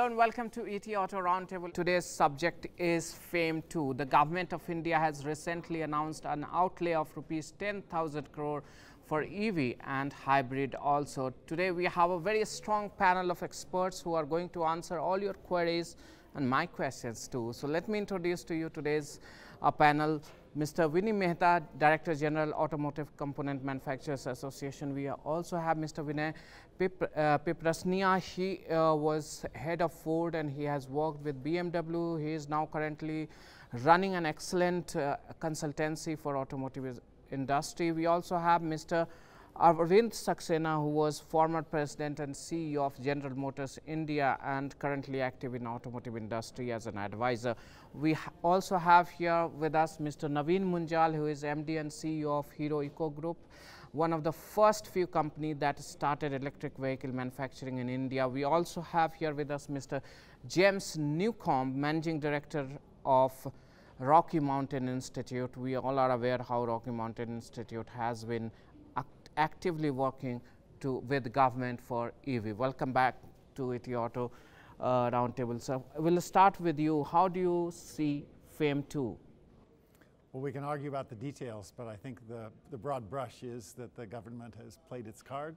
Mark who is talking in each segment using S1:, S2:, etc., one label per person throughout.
S1: and welcome to ET Auto Roundtable. Today's subject is FAME 2. The government of India has recently announced an outlay of rupees 10,000 crore for EV and hybrid also. Today we have a very strong panel of experts who are going to answer all your queries and my questions too. So let me introduce to you today's panel. Mr. Vinay Mehta, Director General, Automotive Component Manufacturers Association. We also have Mr. Vinay Piprasnia. He was head of Ford and he has worked with BMW. He is now currently running an excellent consultancy for automotive industry. We also have Mr. Arvind Saxena, who was former president and CEO of General Motors India and currently active in automotive industry as an advisor. We also have here with us Mr. Naveen Munjal, who is MD and CEO of Hero Eco Group, one of the first few companies that started electric vehicle manufacturing in India. We also have here with us Mr. James Newcomb, Managing Director of Rocky Mountain Institute. We all are aware how Rocky Mountain Institute has been actively working with government for EV. Welcome back to ET Auto Roundtable. So we'll start with you. How do you see FAME 2?
S2: Well, we can argue about the details, but I think the broad brush is that the government has played its card,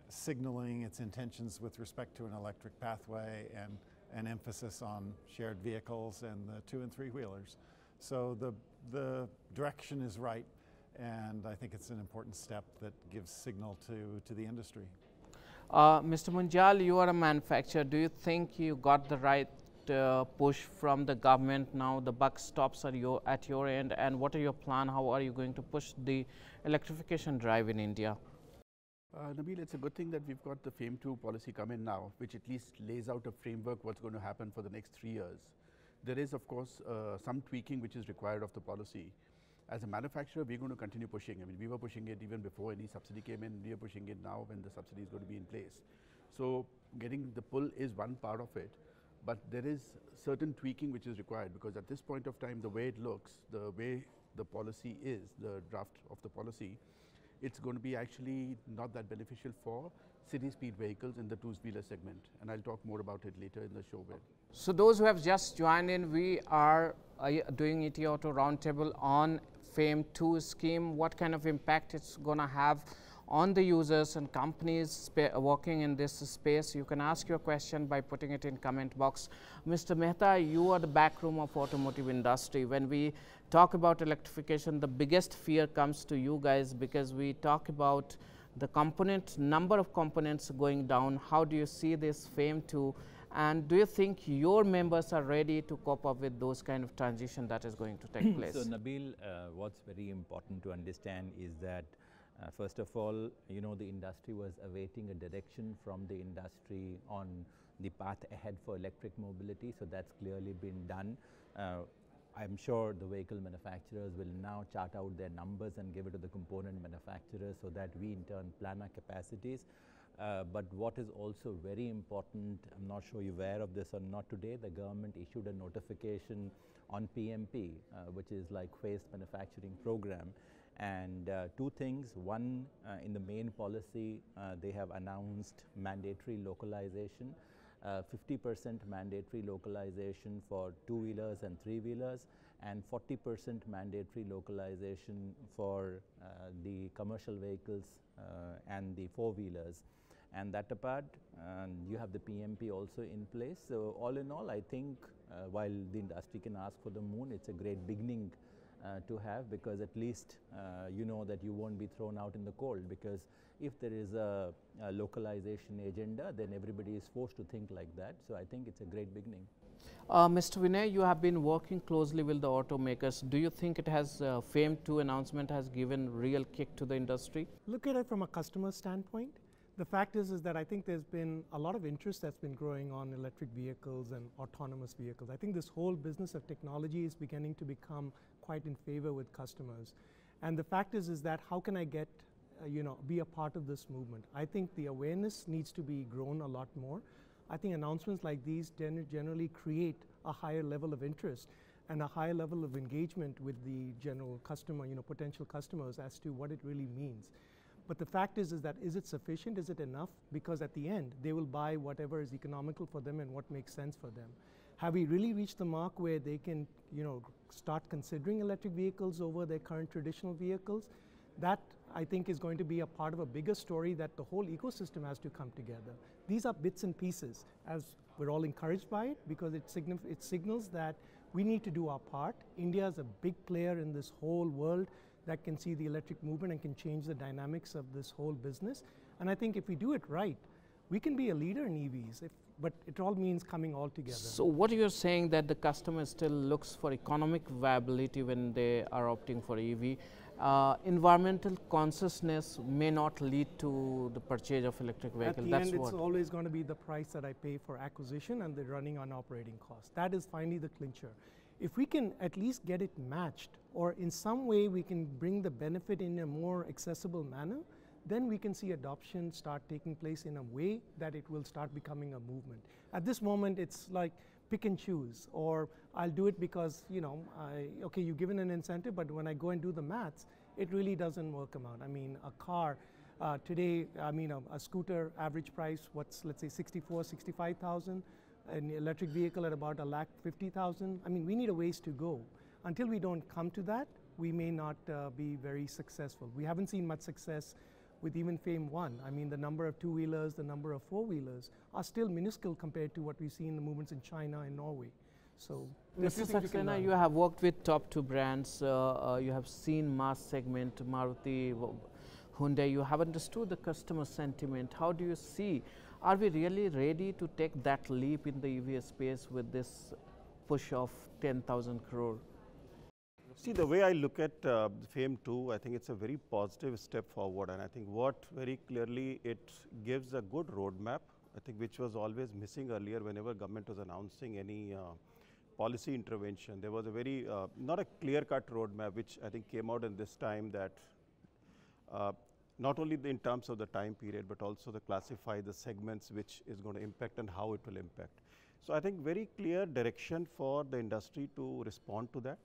S2: signaling its intentions with respect to an electric pathway and an emphasis on shared vehicles and the 2- and 3-wheelers. So the direction is right. And I think it's an important step that gives signal to the industry.
S1: Mr. Munjal, you are a manufacturer. Do you think you got the right push from the government? Now the buck stops at your end. And what are your plans? How are you going to push the electrification drive in India?
S3: Nabil, it's a good thing that we've got the FAME 2 policy come in now, which at least lays out a framework what's going to happen for the next 3 years. There is, of course, some tweaking which is required of the policy. As a manufacturer, we're going to continue pushing. I mean, we were pushing it even before any subsidy came in. We are pushing it now when the subsidy is going to be in place. So getting the pull is one part of it, but there is certain tweaking which is required, because at this point of time, the way it looks, the way the policy is, the draft of the policy, it's going to be actually not that beneficial for city speed vehicles in the 2-wheeler segment. And I'll talk more about it later in the show.
S1: So those who have just joined in, we are doing ET Auto Roundtable on FAME 2 scheme, what kind of impact it's going to have on the users and companies working in this space. You can ask your question by putting it in comment box. Mr. Mehta, you are the backroom of automotive industry. When we talk about electrification, the biggest fear comes to you guys because we talk about the number of components going down. How do you see this FAME 2? And do you think your members are ready to cope up with those kind of transition that is going to take place?
S4: So Nabil, what's very important to understand is that first of all, you know, the industry was awaiting a direction from the industry on the path ahead for electric mobility. So that's clearly been done. I'm sure the vehicle manufacturers will now chart out their numbers and give it to the component manufacturers so that we in turn plan our capacities. But what is also very important, I'm not sure you're aware of this or not today, the government issued a notification on PMP, which is like phased manufacturing program. And two things, one, in the main policy, they have announced mandatory localization, 50% mandatory localization for 2-wheelers and 3-wheelers, and 40% mandatory localization for the commercial vehicles and the 4-wheelers. And that apart, you have the PMP also in place. So all in all, I think while the industry can ask for the moon, it's a great beginning to have, because at least you know that you won't be thrown out in the cold, because if there is a localization agenda, then everybody is forced to think like that. So I think it's a great beginning.
S1: Mr. Vinay, you have been working closely with the automakers. Do you think it has FAME 2 announcement has given real kick to the industry?
S5: Look at it from a customer standpoint. The fact is that I think there's been a lot of interest that's been growing on electric vehicles and autonomous vehicles. I think this whole business of technology is beginning to become quite in favor with customers. And the fact is that how can I get, be a part of this movement? I think the awareness needs to be grown a lot more. I think announcements like these generally create a higher level of interest and a higher level of engagement with the general customer, potential customers as to what it really means. But the fact is that is it sufficient? Is it enough? Because at the end, they will buy whatever is economical for them and what makes sense for them. Have we really reached the mark where they can, start considering electric vehicles over their current traditional vehicles? That, I think, is going to be a part of a bigger story that the whole ecosystem has to come together. These are bits and pieces, as we're all encouraged by it, because it signals that we need to do our part. India is a big player in this whole world that can see the electric movement and can change the dynamics of this whole business. And I think if we do it right, we can be a leader in EVs, but it all means coming all together.
S1: So what you're saying that the customer still looks for economic viability when they are opting for EV. Environmental consciousness may not lead to the purchase of electric vehicle.
S5: At the end, it's always going to be the price that I pay for acquisition and the running on operating costs. That is finally the clincher. If we can at least get it matched, or in some way we can bring the benefit in a more accessible manner, then we can see adoption start taking place in a way that it will start becoming a movement. At this moment, it's like pick and choose, or I'll do it because, okay, you've given an incentive, but when I go and do the maths, it really doesn't work out. I mean, a car today, a scooter average price, let's say 64, 65,000, an electric vehicle at about 1,50,000. I mean, we need a ways to go. Until we don't come to that, we may not be very successful. We haven't seen much success with even FAME 1. I mean, the number of two-wheelers, the number of four-wheelers are still minuscule compared to what we see in the movements in China and Norway. So,
S1: Mr. Saxena, you have worked with top 2 brands. You have seen mass segment, Maruti, Hyundai. You have understood the customer sentiment. How do you see? Are we really ready to take that leap in the EV space with this push of 10,000 crore?
S6: See, the way I look at FAME 2, I think it's a very positive step forward, and I think what very clearly it gives a good roadmap, I think, which was always missing earlier whenever government was announcing any policy intervention. There was a very, not a clear-cut roadmap, which I think came out in this time, that not only in terms of the time period, but also to classify the segments which is going to impact and how it will impact. So I think very clear direction for the industry to respond to that.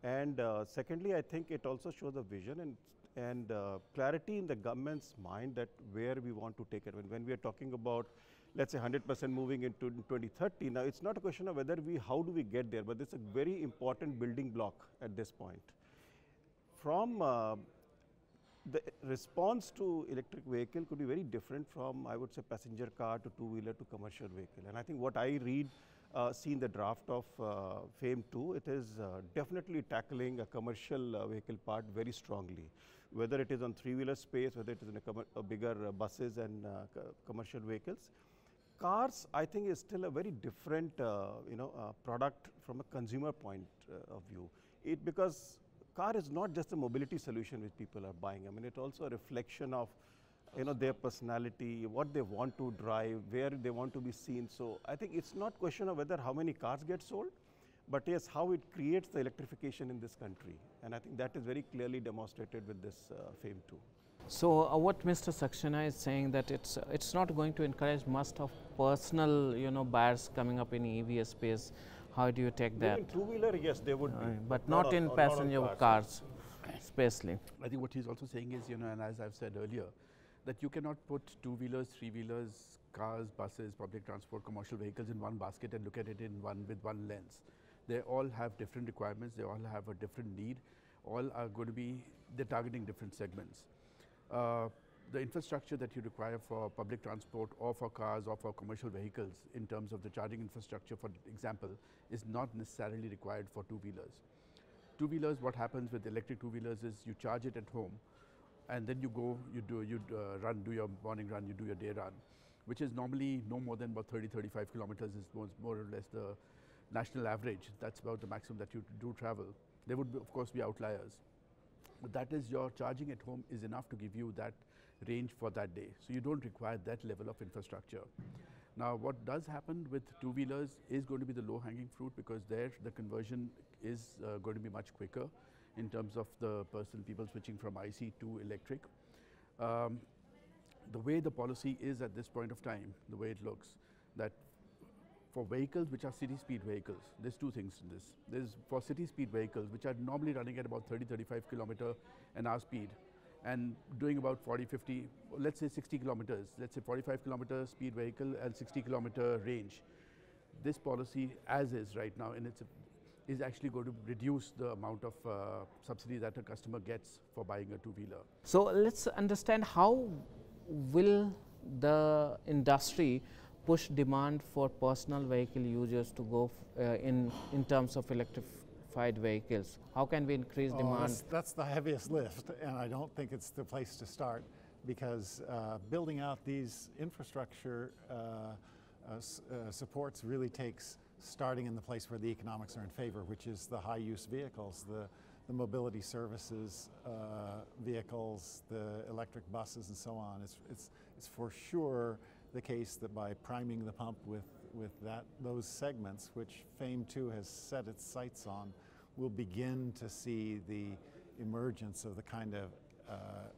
S6: And secondly, I think it also shows a vision and clarity in the government's mind that where we want to take it. When we are talking about, let's say, 100% moving into 2030, now it's not a question of how do we get there, but it's a very important building block at this point. From the response to electric vehicle could be very different from, I would say, passenger car to two-wheeler to commercial vehicle. And I think what I read, seen the draft of FAME 2, it is definitely tackling a commercial vehicle part very strongly, whether it is on three-wheeler space, whether it is in a bigger buses and commercial vehicles. Cars, I think, is still a very different product from a consumer point of view. Because car is not just a mobility solution which people are buying. I mean, it's also a reflection of their personality, what they want to drive, where they want to be seen. So I think it's not question of whether how many cars get sold, but yes, how it creates the electrification in this country. And I think that is very clearly demonstrated with this FAME 2.
S1: So what Mr. Saxena is saying that it's not going to encourage much of personal buyers coming up in EV space. How do you take that?
S6: In two-wheeler, yes, they would be.
S1: But not in passenger cars, especially.
S3: I think what he's also saying is, and as I've said earlier, that you cannot put two-wheelers, three-wheelers, cars, buses, public transport, commercial vehicles in one basket and look at it with one lens. They all have different requirements, they all have a different need, all are going to be, they're targeting different segments. The infrastructure that you require for public transport or for cars or for commercial vehicles in terms of the charging infrastructure, for example, is not necessarily required for two-wheelers. Two-wheelers, what happens with electric two-wheelers is you charge it at home, and then you go, you do your morning run, you do your day run, which is normally no more than about 30-35 kilometers is more or less the national average. That's about the maximum that you do travel. There would, of course, be outliers. But that is, your charging at home is enough to give you that range for that day. So you don't require that level of infrastructure. Now, what does happen with two-wheelers is going to be the low-hanging fruit, because there the conversion is going to be much quicker in terms of the people switching from IC to electric. The way the policy is at this point of time, the way it looks, that for vehicles which are city speed vehicles, there's two things in this. There's for city speed vehicles which are normally running at about 30-35 km/h speed, and doing about 40, 50, let's say 60 kilometers, let's say 45 kilometer speed vehicle and 60 kilometer range. This policy as is right now is actually going to reduce the amount of subsidy that a customer gets for buying a two-wheeler.
S1: So let's understand how will the industry push demand for personal vehicle users to go in terms of electrified vehicles? How can we increase demand?
S2: That's the heaviest lift, and I don't think it's the place to start, because building out these infrastructure supports really takes starting in the place where the economics are in favor, which is the high-use vehicles, the mobility services vehicles, the electric buses, and so on. It's for sure the case that by priming the pump with those segments, which FAME 2 has set its sights on, we'll begin to see the emergence of the kind of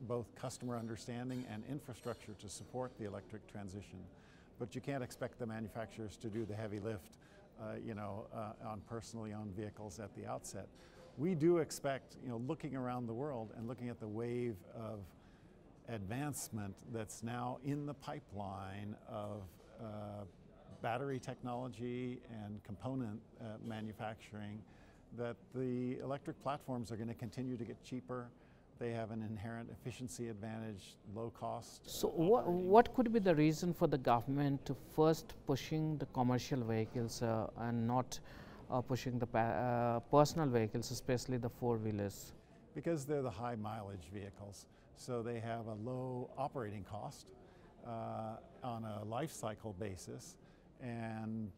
S2: both customer understanding and infrastructure to support the electric transition. But you can't expect the manufacturers to do the heavy lift on personally owned vehicles at the outset. We do expect, looking around the world and looking at the wave of advancement that's now in the pipeline of battery technology and component manufacturing, that the electric platforms are going to continue to get cheaper. They have an inherent efficiency advantage, low cost.
S1: So what could be the reason for the government to first pushing the commercial vehicles and not pushing the personal vehicles, especially the four-wheelers?
S2: Because they're the high mileage vehicles. So they have a low operating cost on a life cycle basis. And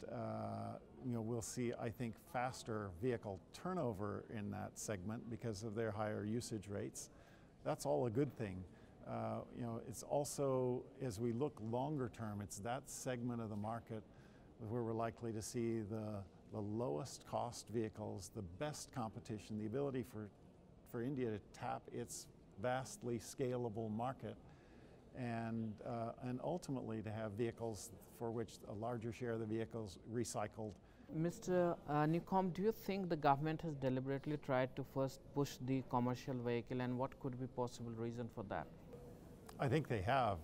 S2: we'll see, I think, faster vehicle turnover in that segment because of their higher usage rates. That's all a good thing. It's also, as we look longer term, it's that segment of the market where we're likely to see the lowest cost vehicles, the best competition, the ability for India to tap its vastly scalable market, and ultimately to have vehicles for which a larger share of the vehicles recycled.
S1: Mr. Newcomb, do you think the government has deliberately tried to first push the commercial vehicle, and what could be possible reason for that?
S2: I think they have.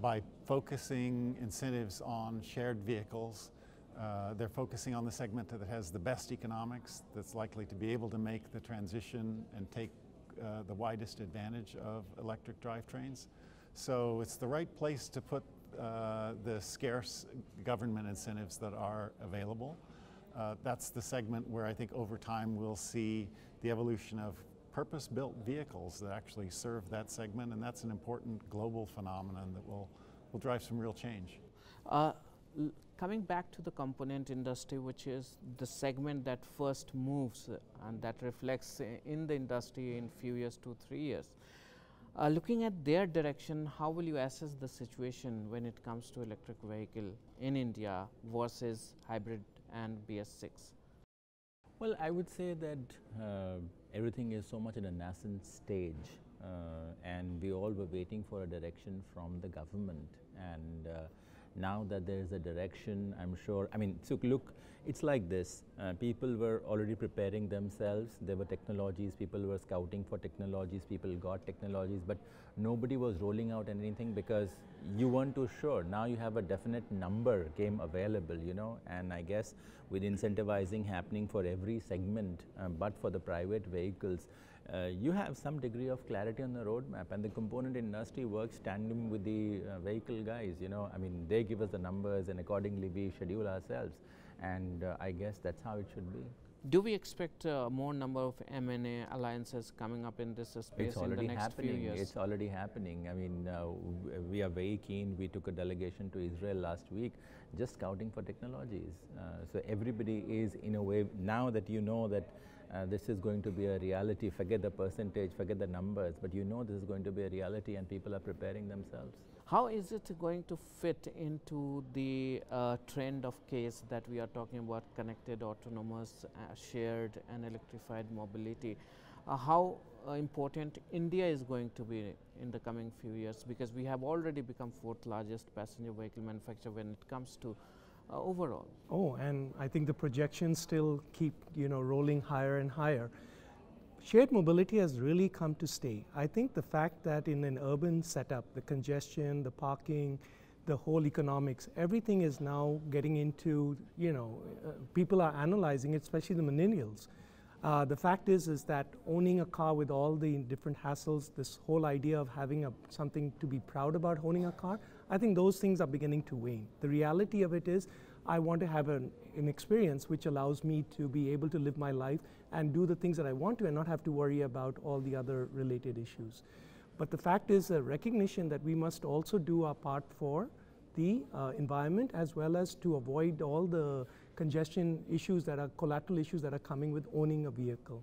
S2: By focusing incentives on shared vehicles, they're focusing on the segment that has the best economics, that's likely to be able to make the transition and take the widest advantage of electric drivetrains. So it's the right place to put the scarce government incentives that are available. That's the segment where I think over time we'll see the evolution of purpose-built vehicles that actually serve that segment, and that's an important global phenomenon that will drive some real change.
S1: Coming back to the component industry, which is the segment that first moves and that reflects in the industry in few years, 2-3 years. Looking at their direction, how will you assess the situation when it comes to electric vehicle in India versus hybrid and BS6?
S4: Well, I would say that everything is so much in a nascent stage, and we all were waiting for a direction from the government, and now that there is a direction, I'm sure, so look, it's like this, people were already preparing themselves, there were technologies, people were scouting for technologies, people got technologies, but nobody was rolling out anything because you weren't too sure. Now you have a definite number came available, and I guess with incentivizing happening for every segment, but for the private vehicles, you have some degree of clarity on the roadmap, and the component industry works tandem with the vehicle guys, they give us the numbers and accordingly we schedule ourselves, and I guess that's how it should be.
S1: Do we expect more number of M&A alliances coming up in this space in the next few years?
S4: It's already happening. We are very keen. We took a delegation to Israel last week just scouting for technologies. So everybody is in a way, now that you know that this is going to be a reality, forget the percentage, forget the numbers, but this is going to be a reality and people are preparing themselves.
S1: How is it going to fit into the trend of case that we are talking about, connected, autonomous, shared and electrified mobility? How important India is going to be in the coming few years, because we have already become 4th largest passenger vehicle manufacturer when it comes to overall.
S5: Oh, and I think the projections still keep rolling higher and higher. shared mobility has really come to stay. I think the fact that in an urban setup, the congestion, the parking, the whole economics, everything is now getting into, people are analyzing it, especially the millennials. The fact is that owning a car with all the different hassles, this whole idea of having something to be proud about owning a car, I think those things are beginning to wane. The reality of it is I want to have an experience which allows me to be able to live my life and do the things that I want to and not have to worry about all the other related issues. But the fact is a recognition that we must also do our part for the environment as well as to avoid all the congestion issues that are collateral issues that are coming with owning a vehicle.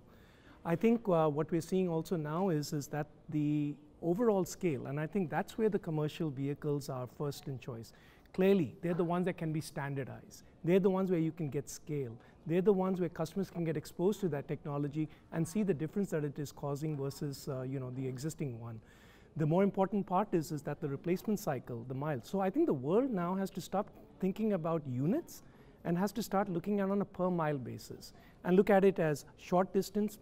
S5: I think what we're seeing also now is that the overall scale, and I think that's where the commercial vehicles are first in choice. Clearly, they're the ones that can be standardized. They're the ones where you can get scale. They're the ones where customers can get exposed to that technology and see the difference that it is causing versus the existing one. The more important part is that the replacement cycle, the miles. So I think the world now has to stop thinking about units and has to start looking at on a per mile basis and look at it as short distance,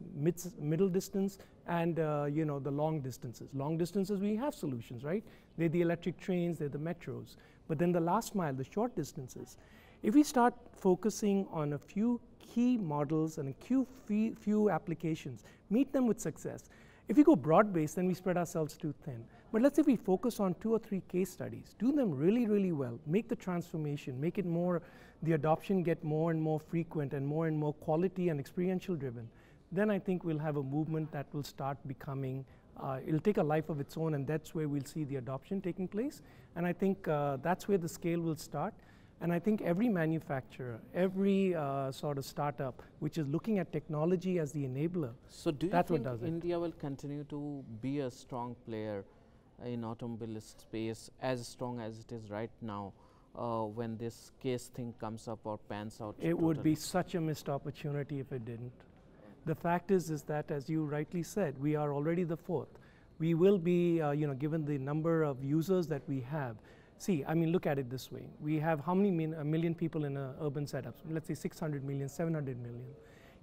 S5: middle distance, and the long distances. Long distances, we have solutions, right? They're the electric trains, they're the metros. But then the last mile, the short distances. If we start focusing on a few key models and a few applications, meet them with success. If we go broad-based, then we spread ourselves too thin. But let's say we focus on 2 or 3 case studies, do them really, really well, make the transformation, make it more, the adoption get more and more frequent and more quality and experiential driven, then I think we'll have a movement that will start becoming, it'll take a life of its own, and that's where we'll see the adoption taking place. And I think that's where the scale will start. And I think every manufacturer, every sort of startup which is looking at technology as the enabler,
S1: so do you think India will continue to be a strong player in automobile space, as strong as it is right now, when this case thing comes up or pans out?
S5: It would be such a missed opportunity if it didn't. The fact is that, as you rightly said, we are already the 4th. We will be, given the number of users that we have. See, I mean, look at it this way. We have how many million people in an urban setup? Let's say 600 million, 700 million.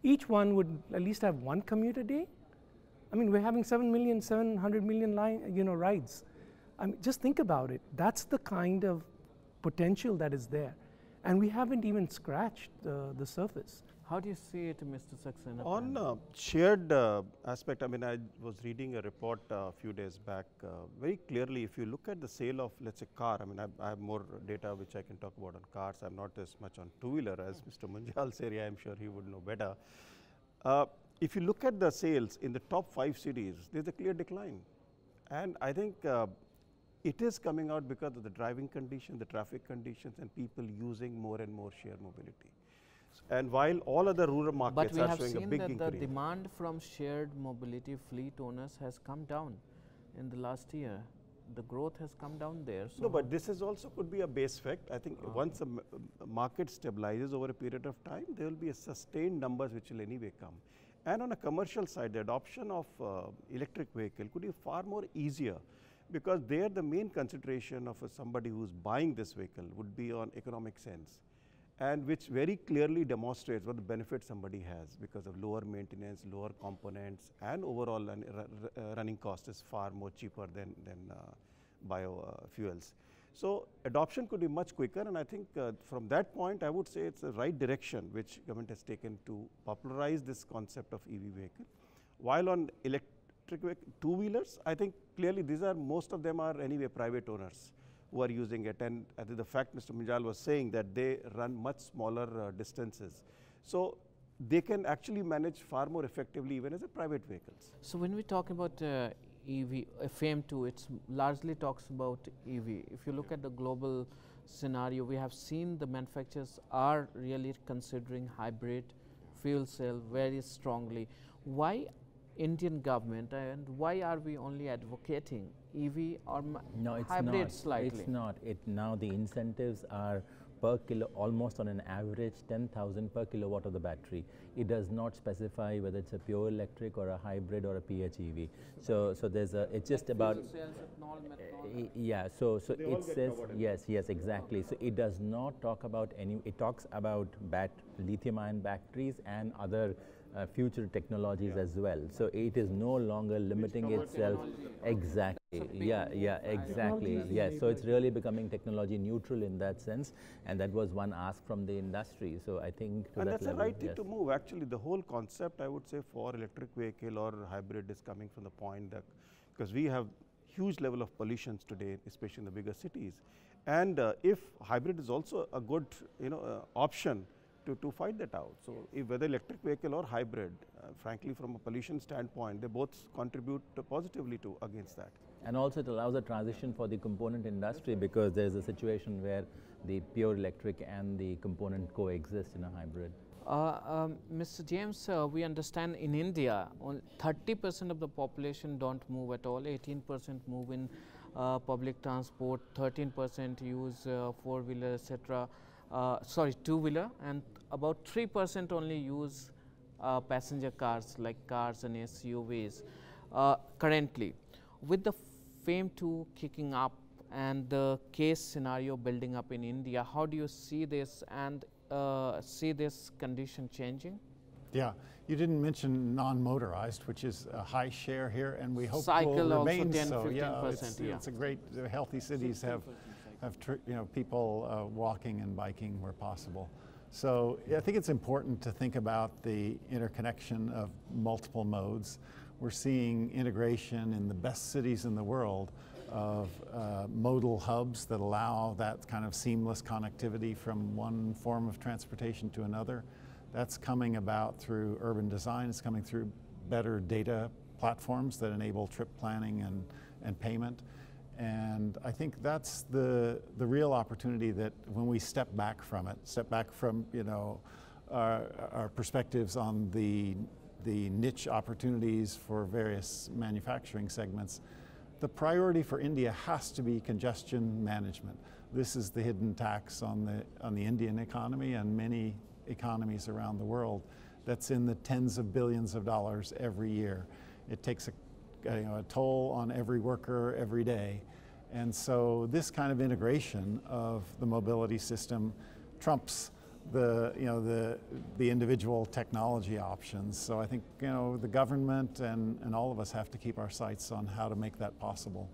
S5: Each one would at least have 1 commute a day. I mean, we're having 700 million rides. I mean, just think about it. That's the kind of potential that is there. And we haven't even scratched the surface.
S1: How do you see it, Mr. Saxena?
S6: On shared aspect, I mean, I was reading a report a few days back. Very clearly, if you look at the sale of, let's say, car, I mean, I have more data which I can talk about on cars. I'm not as much on two-wheeler as Mr. Munjal's area. I'm sure he would know better. If you look at the sales in the top 5 cities, there's a clear decline. And I think it is coming out because of the driving condition, the traffic conditions, and people using more and more shared mobility. And while all other rural markets are showing a big increase.
S1: But we have seen that the demand from shared mobility fleet owners has come down in the last year. The growth has come down there. So
S6: no, but this is also could be a base effect. I think once the market stabilizes over a period of time, there will be a sustained numbers which will anyway come. And on a commercial side, the adoption of electric vehicle could be far more easier, because there the main consideration of somebody who's buying this vehicle would be on economic sense, and which very clearly demonstrates what the benefit somebody has because of lower maintenance, lower components, and overall running cost is far more cheaper than biofuels. So adoption could be much quicker, and I think from that point I would say it's the right direction which government has taken to popularize this concept of EV vehicle. While on electric two-wheelers, I think clearly these are, most of them are anyway private owners who are using it, and I think the fact Mr. Munjal was saying that they run much smaller distances. So they can actually manage far more effectively even as a private vehicles.
S1: So when we talk about EV, FAME2, it largely talks about EV. If you look at the global scenario, we have seen the manufacturers are really considering hybrid fuel cell very strongly. Why Indian government, and why are we only advocating EV or hybrid slightly?
S4: It's not. Now the incentives are per kilo, almost on an average 10,000 per kilowatt of the battery. It does not specify whether it's a pure electric or a hybrid or a PHEV. So there's a, it's just about, yeah, so it says, yes, exactly. So it does not talk about any, it talks about lithium ion batteries and other future technologies as well. So it is no longer limiting itself. Exactly. Exactly. Yes. So it's really becoming technology neutral in that sense, and that was one ask from the industry. So I think to
S6: and
S4: that
S6: that's
S4: level,
S6: the right thing to move. Actually, the whole concept, I would say, for electric vehicle or hybrid is coming from the point that because we have huge level of pollutions today, especially in the bigger cities, and if hybrid is also a good option to fight that out. So if whether electric vehicle or hybrid, frankly, from a pollution standpoint, they both contribute positively to against that.
S4: And also it allows a transition for the component industry because there is a situation where the pure electric and the component coexist in a hybrid.
S1: Mr. James, we understand in India, 30% of the population don't move at all, 18% move in public transport, 13% use four-wheeler, etc. Sorry, two-wheeler, and about 3% only use passenger cars like cars and SUVs. Currently, with the FAME 2 kicking up and the case scenario building up in India, how do you see this and see this condition changing?
S2: Yeah, you didn't mention non-motorized, which is a high share here, and we hope
S1: Cycle
S2: will remain
S1: also 10,
S2: so.
S1: 15%,
S2: Yeah, it's a great. Healthy cities have people walking and biking where possible. So I think it's important to think about the interconnection of multiple modes. We're seeing integration in the best cities in the world of modal hubs that allow that kind of seamless connectivity from one form of transportation to another. That's coming about through urban design. It's coming through better data platforms that enable trip planning and payment. And I think that's the real opportunity that when we step back from it, step back from our perspectives on the niche opportunities for various manufacturing segments, the priority for India has to be congestion management. This is the hidden tax on the Indian economy and many economies around the world that's in the tens of billions of dollars every year. It takes a toll on every worker every day. And so this kind of integration of the mobility system trumps the individual technology options. So I think the government and all of us have to keep our sights on how to make that possible.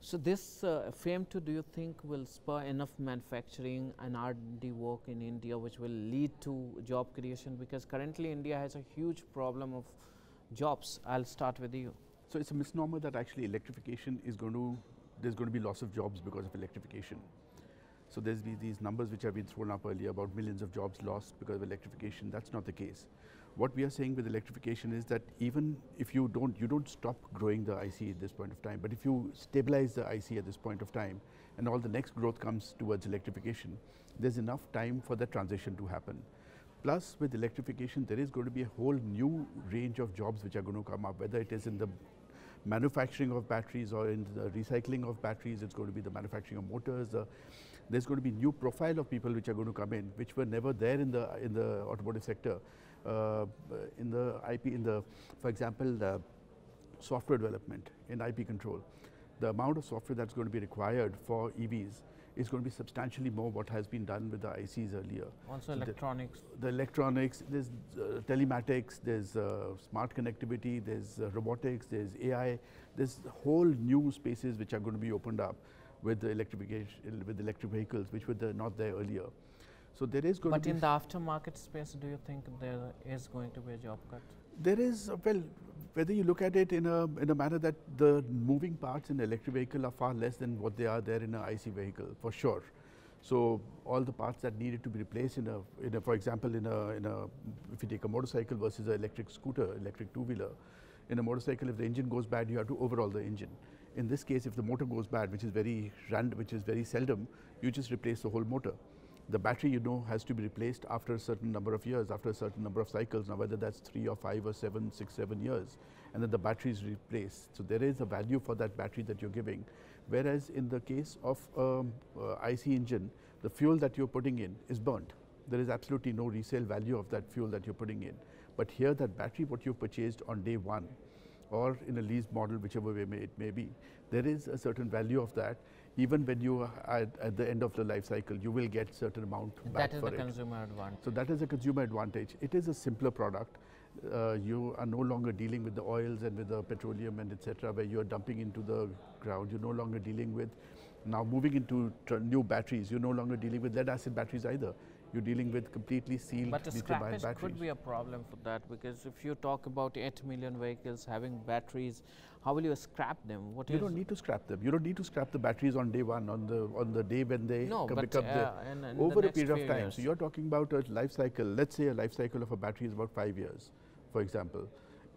S1: So this FAME 2, do you think will spur enough manufacturing and R&D work in India which will lead to job creation? Because currently India has a huge problem of jobs. I'll start with you.
S3: So it's a misnomer that actually electrification is there's going to be loss of jobs because of electrification. So there's these numbers which have been thrown up earlier about millions of jobs lost because of electrification. That's not the case. What we are saying with electrification is that even if you don't stop growing the IC at this point of time, but if you stabilize the IC at this point of time and all the next growth comes towards electrification, there's enough time for that transition to happen. Plus with electrification, there is going to be a whole new range of jobs which are going to come up, whether it is in the manufacturing of batteries or in the recycling of batteries. It's going to be the manufacturing of motors. There's going to be new profile of people which are going to come in, which were never there in the automotive sector. In the IP, for example, the software development in IP control, the amount of software that's going to be required for EVs is going to be substantially more what has been done with the ICs earlier.
S1: Also so electronics.
S3: The electronics, there's telematics, there's smart connectivity, there's robotics, there's AI, there's whole new spaces which are going to be opened up with the electrification, with electric vehicles, which were not there earlier. So there is going to be.
S1: But in the aftermarket space, do you think there is going to be a job cut?
S3: There is, well, whether you look at it in a manner that the moving parts in an electric vehicle are far less than what they are there in an IC vehicle, for sure. So all the parts that needed to be replaced for example, if you take a motorcycle versus an electric scooter, electric two-wheeler, in a motorcycle, if the engine goes bad, you have to overhaul the engine. In this case, if the motor goes bad, which is very seldom, you just replace the whole motor. The battery, has to be replaced after a certain number of years, after a certain number of cycles. Now, whether that's 3 or 5 or 7, 6, 7 years, and then the battery is replaced. So there is a value for that battery that you're giving. Whereas in the case of IC engine, the fuel that you're putting in is burnt. There is absolutely no resale value of that fuel that you're putting in. But here, that battery, what you purchased on day one, or in a lease model, whichever way it may be, there is a certain value of that. Even when you are at the end of the life cycle, you will get certain amount back for it.
S1: That is the consumer advantage.
S3: So that is a consumer advantage. It is a simpler product, You are no longer dealing with the oils and with the petroleum and etc., where you are dumping into the ground. You're no longer dealing with, now moving into new batteries, you're no longer dealing with lead acid batteries either. You're dealing with completely sealed
S1: but the
S3: lithium-ion
S1: scrappage
S3: batteries.
S1: could be a problem for that, because if you talk about 8 million vehicles having batteries, how will you scrap them?
S3: You don't need to scrap them. You don't need to scrap the batteries on day one, on the day when they become over a period of time.
S1: Years.
S3: So you're talking about a life cycle. Let's say a life cycle of a battery is about 5 years, for example.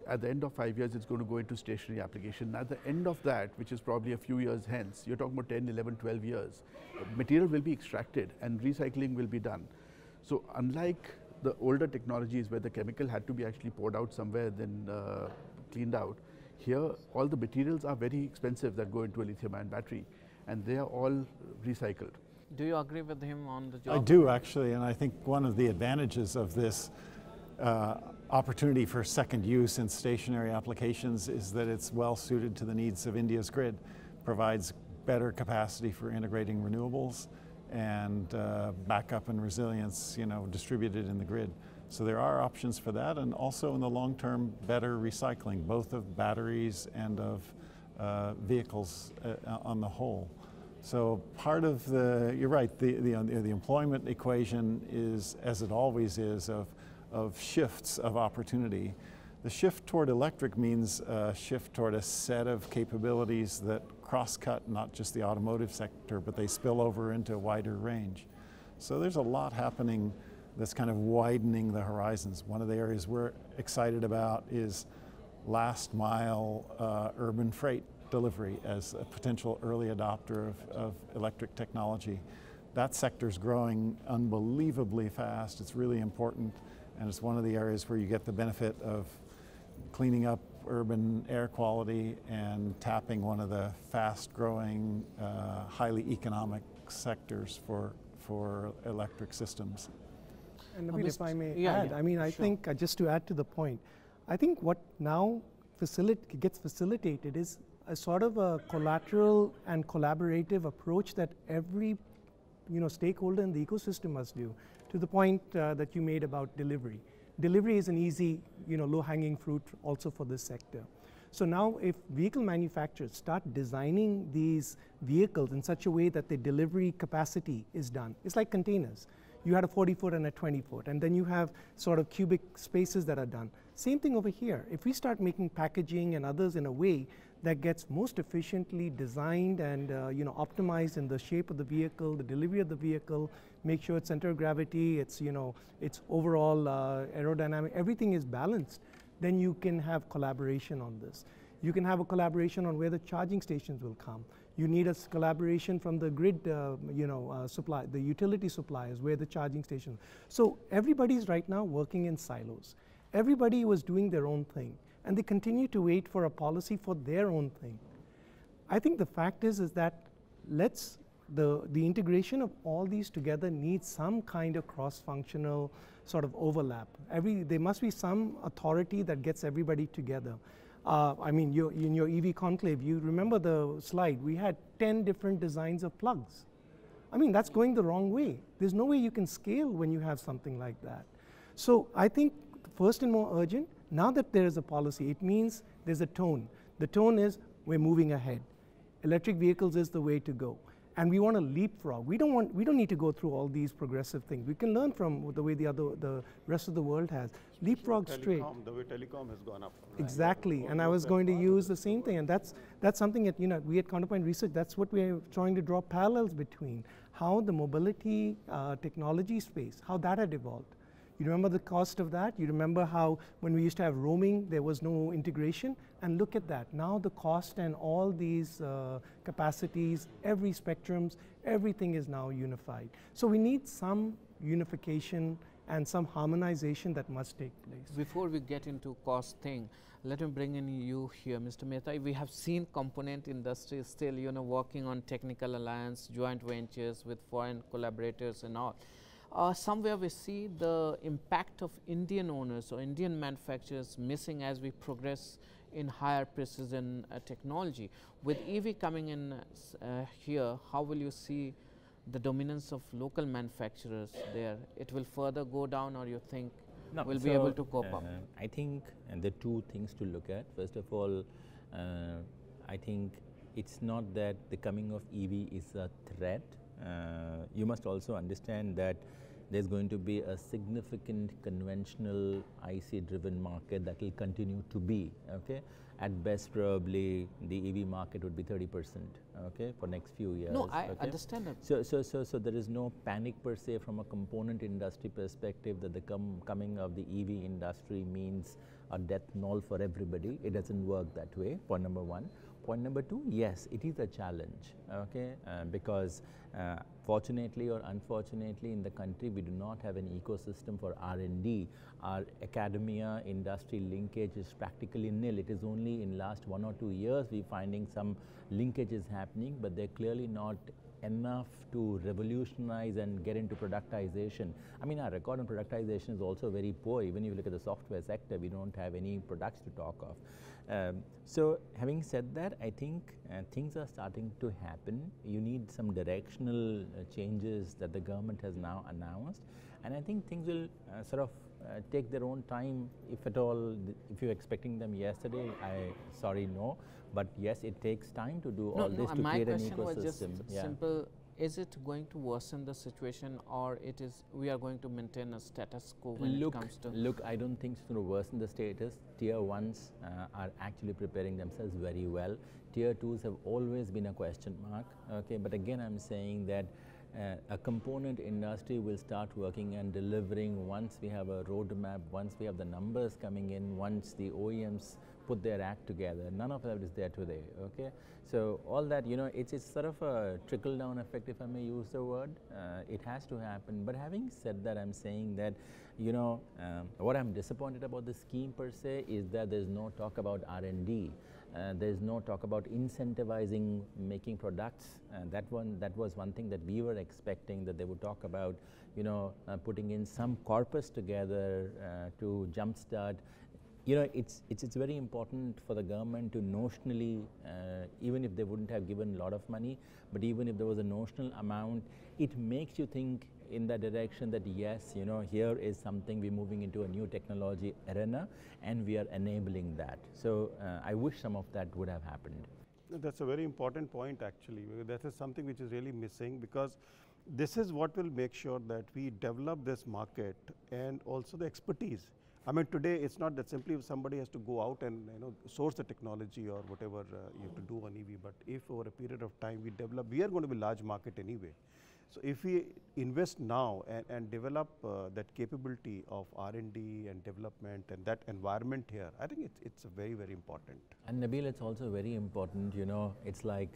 S3: At the end of 5 years, it's going to go into stationary application. At the end of that, which is probably a few years hence, you're talking about 10, 11, 12 years, material will be extracted and recycling will be done. So unlike the older technologies where the chemical had to be actually poured out somewhere, then cleaned out, here all the materials are very expensive that go into a lithium-ion battery, and they are all recycled.
S1: Do you agree with him on the job?
S2: I do, actually, and I think one of the advantages of this opportunity for second use in stationary applications is that it's well suited to the needs of India's grid, provides better capacity for integrating renewables and backup and resilience, distributed in the grid. So there are options for that, and also in the long term, better recycling, both of batteries and of vehicles on the whole. So part of you're right, the employment equation is, as it always is, of shifts of opportunity. The shift toward electric means a shift toward a set of capabilities that cross-cut not just the automotive sector, but they spill over into a wider range. So there's a lot happening that's kind of widening the horizons. One of the areas we're excited about is last mile urban freight delivery as a potential early adopter of electric technology. That sector's growing unbelievably fast. It's really important, and it's one of the areas where you get the benefit of cleaning up urban air quality and tapping one of the fast-growing, highly economic sectors for electric systems.
S5: And Nabil, if I may add,
S1: yeah,
S5: I mean, I think just to add to the point, I think what now gets facilitated is a sort of a collateral and collaborative approach that every stakeholder in the ecosystem must do, to the point that you made about delivery. Delivery is an easy, low-hanging fruit also for this sector. So now if vehicle manufacturers start designing these vehicles in such a way that the delivery capacity is done, it's like containers. You had a 40-foot and a 20-foot, and then you have sort of cubic spaces that are done. Same thing over here. If we start making packaging and others in a way that gets most efficiently designed and optimized in the shape of the vehicle, the delivery of the vehicle, make sure its center of gravity, its its overall aerodynamic, everything is balanced, then you can have collaboration on this. You can have a collaboration on where the charging stations will come. You need a collaboration from the grid, supply, the utility suppliers, where the charging station. So everybody's right now working in silos. Everybody was doing their own thing, and they continue to wait for a policy for their own thing. I think the fact is that the integration of all these together needs some kind of cross-functional sort of overlap. There must be some authority that gets everybody together. I mean, in your EV conclave, you remember the slide, we had 10 different designs of plugs. I mean, that's going the wrong way. There's no way you can scale when you have something like that. So I think first and more urgent, now that there is a policy, it means there's a tone. The tone is we're moving ahead. Electric vehicles is the way to go. And we want to leapfrog. We don't need to go through all these progressive things. We can learn from the way the rest of the world has. Leapfrog straight.
S6: The way telecom has gone up.
S5: Exactly, and I was going to use the same thing, and that's something that we at Counterpoint Research, that's what we're trying to draw parallels between. How the mobility technology space, how that had evolved. You remember the cost of that? You remember how when we used to have roaming, there was no integration? And look at that. Now the cost and all these capacities, every spectrums, everything is now unified. So we need some unification and some harmonization that must take place.
S1: Before we get into cost thing, let me bring in you here, Mr. Mehta. We have seen component industry still, working on technical alliance, joint ventures with foreign collaborators and all. Somewhere we see the impact of Indian owners or Indian manufacturers missing as we progress in higher precision technology. With EV coming in here, how will you see the dominance of local manufacturers there? It will further go down, or you think will be able to cope up?
S4: I think there are two things to look at. First of all, I think it's not that the coming of EV is a threat. You must also understand that there's going to be a significant conventional IC driven market that will continue to be, okay? At best, probably the EV market would be 30%, okay, for next few years.
S1: No, I
S4: okay?
S1: understand that.
S4: So there is no panic per se from a component industry perspective that the coming of the EV industry means a death knell for everybody. It doesn't work that way, point number one. Point number two, yes, it is a challenge, okay, because fortunately or unfortunately in the country we do not have an ecosystem for R&D. Our academia industry linkage is practically nil. It is only in last 1 or 2 years we're finding some linkages happening, but they're clearly not enough to revolutionize and get into productization. I mean, our record on productization is also very poor. Even if you look at the software sector, we don't have any products to talk of. So having said that, I think things are starting to happen. You need some directional changes that the government has now announced, and I think things will sort of take their own time, if at all. If you're expecting them yesterday, sorry, no. But yes, it takes time to do all this to create an ecosystem.
S1: My question was just simple. Is it going to worsen the situation, or we are going to maintain a status quo when it comes to?
S4: Look, I don't think it's going to worsen the status. Tier 1s are actually preparing themselves very well. Tier 2s have always been a question mark, okay? But again, I'm saying that a component industry will start working and delivering once we have a roadmap, once we have the numbers coming in, once the OEMs put their act together. None of that is there today, okay? So all that, you know, it's sort of a trickle-down effect, if I may use the word. It has to happen. But having said that, I'm saying that, you know, what I'm disappointed about the scheme per se is that there's no talk about R&D. There's no talk about incentivizing making products. That was one thing that we were expecting, that they would talk about, you know, putting in some corpus together to jumpstart. You know, it's very important for the government to notionally, even if they wouldn't have given a lot of money, but even if there was a notional amount, it makes you think in that direction that yes, you know, here is something, we're moving into a new technology arena and we are enabling that. So I wish some of that would have happened.
S6: That's a very important point actually. That is something which is really missing, because this is what will make sure that we develop this market and also the expertise. I mean, today it's not that simply somebody has to go out and, you know, source the technology or whatever you have to do on EV, but if over a period of time we develop, we are going to be a large market anyway. So if we invest now and develop that capability of R&D and development and that environment here, I think it's very, very important.
S4: And Nabil, it's also very important, you know, it's like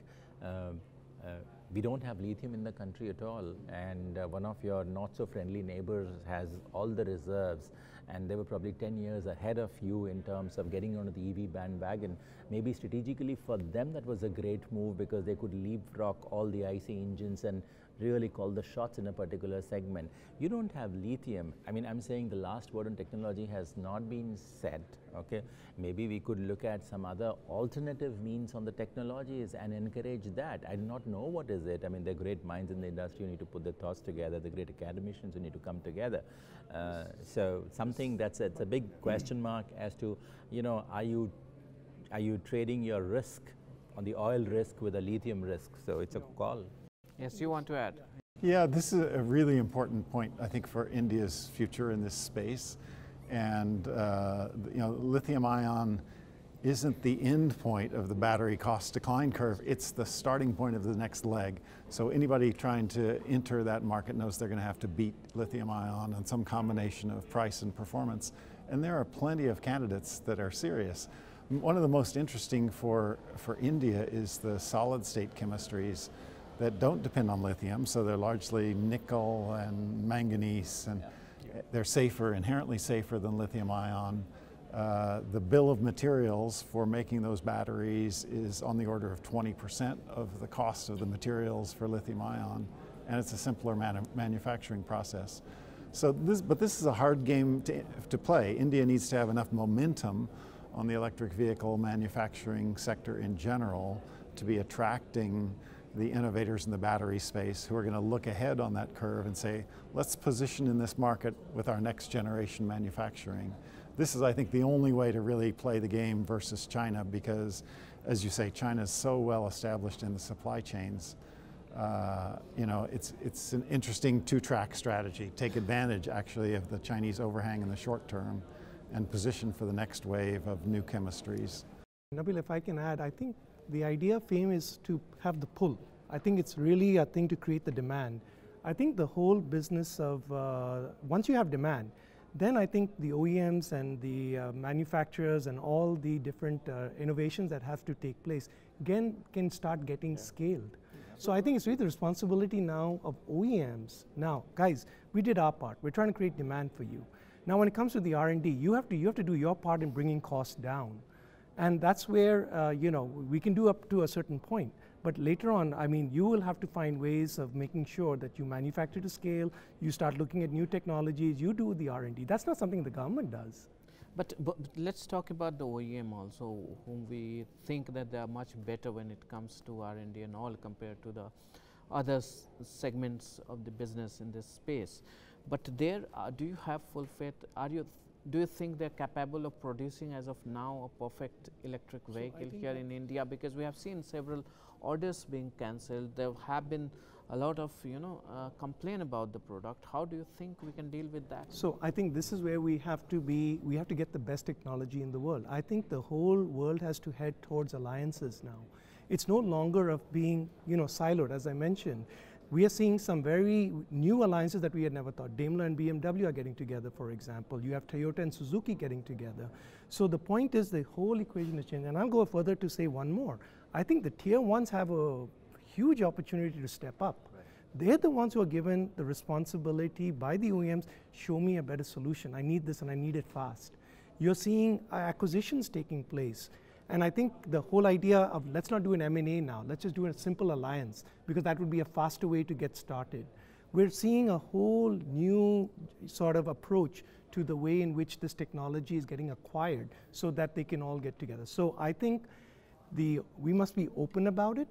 S4: we don't have lithium in the country at all, and one of your not so friendly neighbors has all the reserves, and they were probably 10 years ahead of you in terms of getting onto the EV bandwagon. Maybe strategically for them that was a great move, because they could leapfrog all the IC engines and really call the shots in a particular segment. You don't have lithium. I mean, I'm saying the last word on technology has not been said, okay? Maybe we could look at some other alternative means on the technologies and encourage that. I do not know what is it. I mean, there are great minds in the industry who need to put their thoughts together, the great academicians who need to come together. So something it's a big question mark as to, you know, are you trading your risk on the oil risk with a lithium risk? So it's a call.
S1: Yes, you want to add?
S2: Yeah, this is a really important point, I think, for India's future in this space. And you know, lithium-ion isn't the end point of the battery cost decline curve. It's the starting point of the next leg. So anybody trying to enter that market knows they're going to have to beat lithium-ion on some combination of price and performance. And there are plenty of candidates that are serious. One of the most interesting for India is the solid-state chemistries that don't depend on lithium, so they're largely nickel and manganese, and they're safer, inherently safer than lithium-ion. The bill of materials for making those batteries is on the order of 20% of the cost of the materials for lithium-ion, and it's a simpler manufacturing process. So this is a hard game to play. India needs to have enough momentum on the electric vehicle manufacturing sector in general to be attracting the innovators in the battery space who are going to look ahead on that curve and say, let's position in this market with our next generation manufacturing. This is, I think, the only way to really play the game versus China because, as you say, China is so well established in the supply chains. You know, it's an interesting two-track strategy. Take advantage, actually, of the Chinese overhang in the short term and position for the next wave of new chemistries.
S5: Nabil, if I can add, I think the idea of FAME is to have the pull. I think it's really a thing to create the demand. I think the whole business of, once you have demand, then I think the OEMs and the manufacturers and all the different innovations that have to take place, again, can start getting scaled. So I think it's really the responsibility now of OEMs. Now, guys, we did our part. We're trying to create demand for you. Now, when it comes to the R&D, you have to do your part in bringing costs down. And that's where, you know, we can do up to a certain point. But later on, I mean, you will have to find ways of making sure that you manufacture to scale, you start looking at new technologies, you do the R&D. That's not something the government does.
S1: But let's talk about the OEM also, whom we think that they are much better when it comes to R&D and all compared to the other segments of the business in this space. But there, do you have full faith? Do you think they're capable of producing as of now a perfect electric vehicle here in India? Because we have seen several orders being cancelled. There have been a lot of, you know, complaint about the product. How do you think we can deal with that?
S5: So I think this is where we have to get the best technology in the world. I think the whole world has to head towards alliances now. It's no longer of being, you know, siloed, as I mentioned. We are seeing some very new alliances that we had never thought. Daimler and BMW are getting together, for example. You have Toyota and Suzuki getting together. So the point is the whole equation is changing. And I'll go further to say one more. I think the tier ones have a huge opportunity to step up. Right. They're the ones who are given the responsibility by the OEMs, show me a better solution. I need this and I need it fast. You're seeing acquisitions taking place. And I think the whole idea of let's not do an M&A now, let's just do a simple alliance because that would be a faster way to get started. We're seeing a whole new sort of approach to the way in which this technology is getting acquired so that they can all get together. So I think we must be open about it.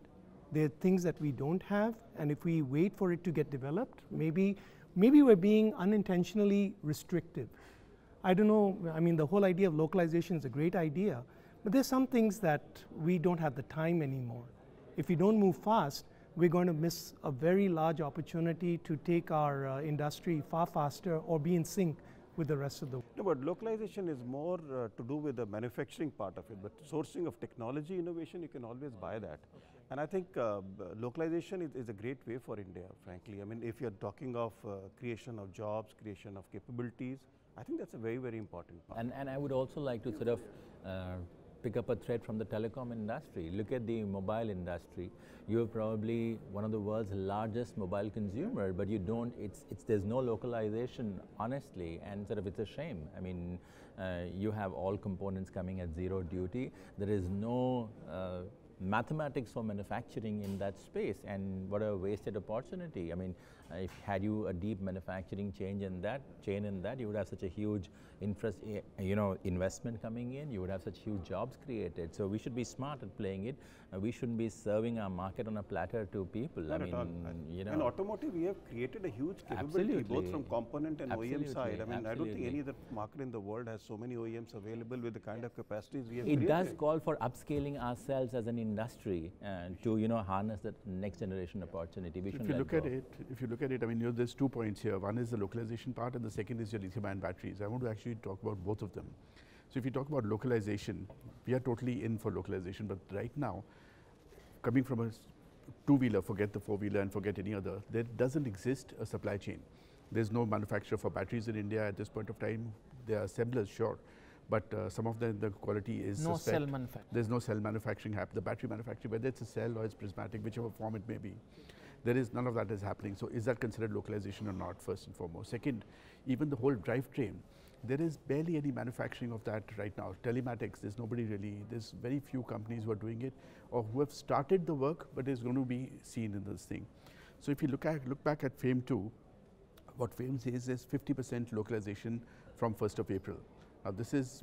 S5: There are things that we don't have, and if we wait for it to get developed, maybe we're being unintentionally restrictive. I don't know, I mean, the whole idea of localization is a great idea, but there's some things that we don't have the time anymore. If we don't move fast, we're going to miss a very large opportunity to take our industry far faster or be in sync with the rest of the world.
S6: No, but localization is more to do with the manufacturing part of it, but sourcing of technology innovation, you can always buy that. And I think localization is a great way for India, frankly. I mean, if you're talking of creation of jobs, creation of capabilities, I think that's a very, very important part.
S4: And I would also like to sort of pick up a thread from the telecom industry. Look at the mobile industry. You're probably one of the world's largest mobile consumer, but you don't, there's no localization, honestly, and sort of it's a shame. I mean, you have all components coming at zero duty. There is no mathematics for manufacturing in that space, and what a wasted opportunity. I mean, if had you a deep manufacturing chain in that, you would have such a huge investment coming in. You would have such huge jobs created. So we should be smart at playing it. We shouldn't be serving our market on a platter to people.
S6: Not at all. In automotive, we have created a huge capability, both from component and OEM side. I mean, I don't think any other market in the world has so many OEMs available with the kind of capacities we have created.
S4: It does call for upscaling ourselves as an industry to harness that next generation opportunity. We
S3: if you look at it, I mean, there's 2 points here. One is the localization part, and the second is your lithium-ion batteries. I want to actually talk about both of them. So if you talk about localization, we are totally in for localization, but right now, coming from a two-wheeler, forget the four-wheeler and forget any other, there doesn't exist a supply chain. There's no manufacturer for batteries in India at this point of time. There are assemblers, sure, but some of them, the quality is
S1: no
S3: suspect.
S1: Cell manufacturing.
S3: There's no cell manufacturing happening. The battery manufacturing, whether it's a cell or it's prismatic, whichever form it may be, none of that is happening. So is that considered localization or not, first and foremost? Second, even the whole drivetrain, there is barely any manufacturing of that right now. Telematics, there's very few companies who are doing it or who have started the work, but is going to be seen in this thing. So if you look back at FAME 2, what FAME says is 50% localization from 1st of April. Now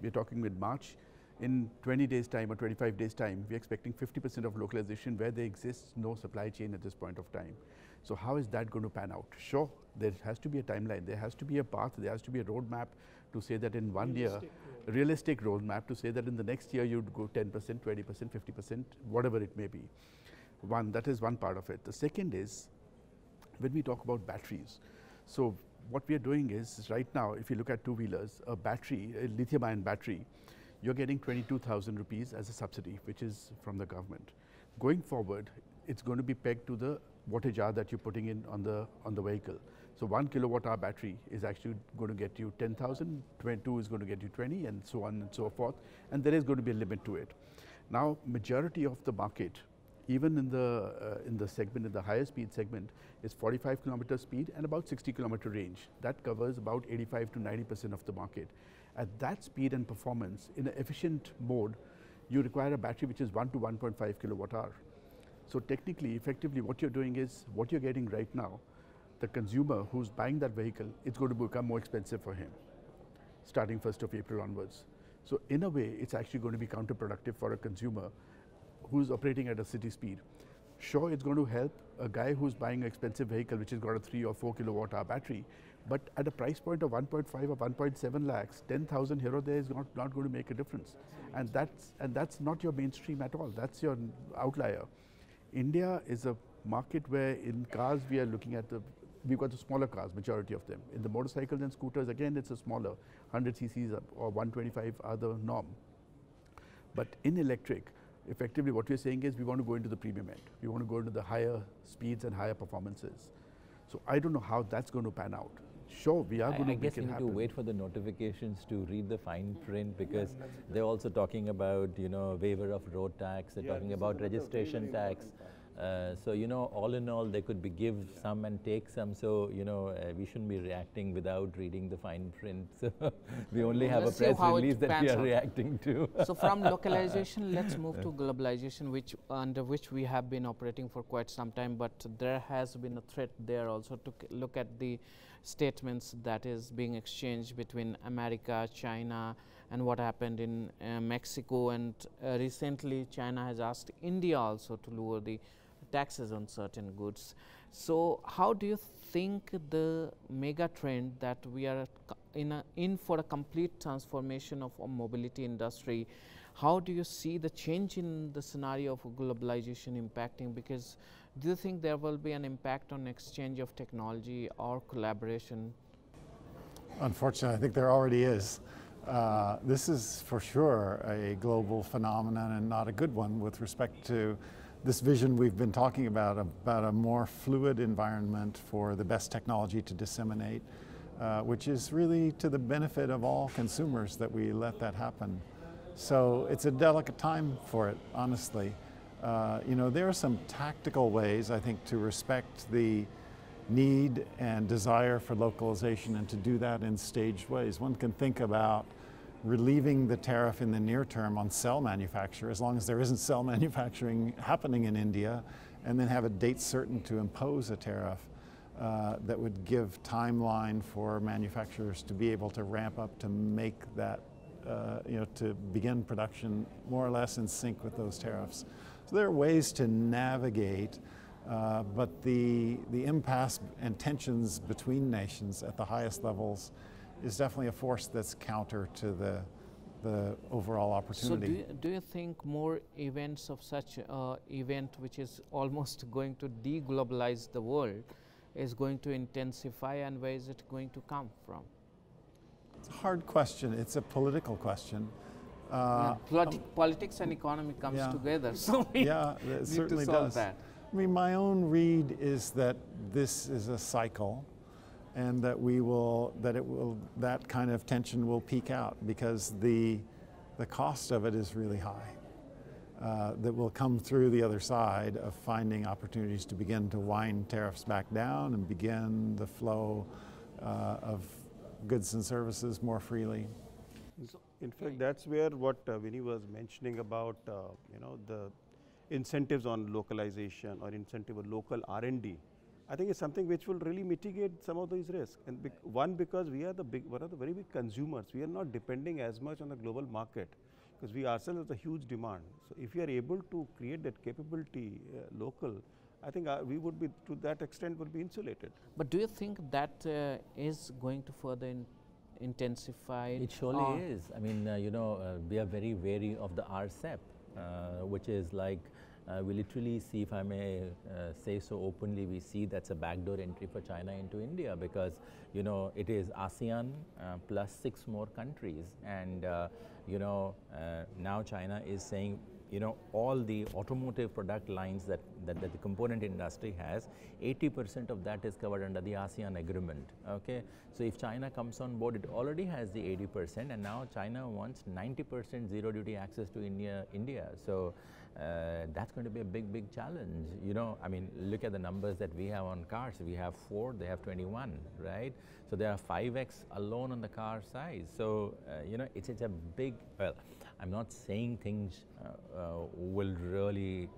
S3: we're talking mid-March. In 20 days time or 25 days time, we're expecting 50% of localization where there exists no supply chain at this point of time. So how is that going to pan out? Sure, there has to be a timeline, there has to be a path, there has to be a roadmap to say that in 1 year, realistic roadmap to say that in the next year you'd go 10%, 20%, 50%, whatever it may be. That is one part of it. The second is when we talk about batteries. So what we are doing is right now, if you look at two-wheelers, a battery, a lithium-ion battery, you're getting 22,000 rupees as a subsidy, which is from the government. Going forward, it's going to be pegged to the wattage hour that you're putting in on the vehicle. So 1 kilowatt hour battery is actually going to get you 10,000, 22 is going to get you 20, and so on and so forth. And there is going to be a limit to it. Now, majority of the market, even in the segment, in the higher speed segment, is 45 kilometer speed and about 60 kilometer range. That covers about 85 to 90% of the market. At that speed and performance, in an efficient mode, you require a battery which is 1 to 1.5 kilowatt hour. So technically, effectively, what you're doing is, what you're getting right now, the consumer who's buying that vehicle, it's going to become more expensive for him, starting 1st of April onwards. So in a way, it's actually going to be counterproductive for a consumer who's operating at a city speed. Sure, it's going to help a guy who's buying an expensive vehicle which has got a 3 or 4 kilowatt hour battery, but at a price point of 1.5 or 1.7 lakhs, 10,000 here or there is not going to make a difference. And that's not your mainstream at all. That's your outlier. India is a market where in cars we are looking at we've got the smaller cars, majority of them. In the motorcycles and scooters, again, it's a smaller, 100 cc's or 125 are the norm. But in electric, effectively what we're saying is we want to go into the premium end. We want to go into the higher speeds and higher performances. So I don't know how that's going to pan out. Sure, we are going to make it happen.
S4: I guess we need to wait for the notifications to read the fine print, because they're also talking about, waiver of road tax, they're talking about registration tax. So, all in all, they could be give some and take some. So, we shouldn't be reacting without reading the fine print. So, we only have a press release that we are reacting to.
S1: So, from localization, let's move to globalization, under which we have been operating for quite some time. But there has been a threat there also to look at the statements that is being exchanged between America, China, and what happened in Mexico. And recently, China has asked India also to lower the taxes on certain goods. So how do you think the mega trend that we are in for a complete transformation of a mobility industry, how do you see the change in the scenario of globalization impacting? Because do you think there will be an impact on exchange of technology or collaboration?
S2: Unfortunately, I think there already is. This is for sure a global phenomenon and not a good one with respect to this vision we've been talking about a more fluid environment for the best technology to disseminate, which is really to the benefit of all consumers that we let that happen. So it's a delicate time for it, honestly. There are some tactical ways, I think, to respect the need and desire for localization and to do that in staged ways. One can think about relieving the tariff in the near term on cell manufacture, as long as there isn't cell manufacturing happening in India, and then have a date certain to impose a tariff that would give timeline for manufacturers to be able to ramp up to make that, to begin production more or less in sync with those tariffs. So there are ways to navigate, but the impasse and tensions between nations at the highest levels is definitely a force that's counter to the overall opportunity.
S1: So do you think more events of such event, which is almost going to de-globalize the world, is going to intensify, and where is it going to come from?
S2: It's a hard question. It's a political question.
S1: Politics and economy comes together, so we
S2: it certainly does.
S1: That.
S2: I mean, my own read is that this is a cycle, and that that kind of tension will peak out, because the cost of it is really high. That will come through the other side of finding opportunities to begin to wind tariffs back down and begin the flow of goods and services more freely.
S6: In fact, that's where what Vinny was mentioning about the incentives on localization or incentive of local R&D. I think it's something which will really mitigate some of these risks. And because we are one of the very big consumers, we are not depending as much on the global market. because we ourselves have a huge demand. So if we are able to create that capability local, I think we would be, to that extent, would be insulated.
S1: But do you think that is going to further intensify?
S4: It surely is. I mean, we are very wary of the RCEP, which is like, we literally see, if I may say so openly, we see that's a backdoor entry for China into India, because it is ASEAN plus 6 more countries, and now China is saying, all the automotive product lines that the component industry has, 80% of that is covered under the ASEAN agreement. Okay, so if China comes on board, it already has the 80%, and now China wants 90% zero duty access to India. So that's going to be a big challenge. I mean, look at the numbers that we have on cars. We have 4, they have 21, right? So there are 5x alone on the car size. So it's a big, well, I'm not saying things will really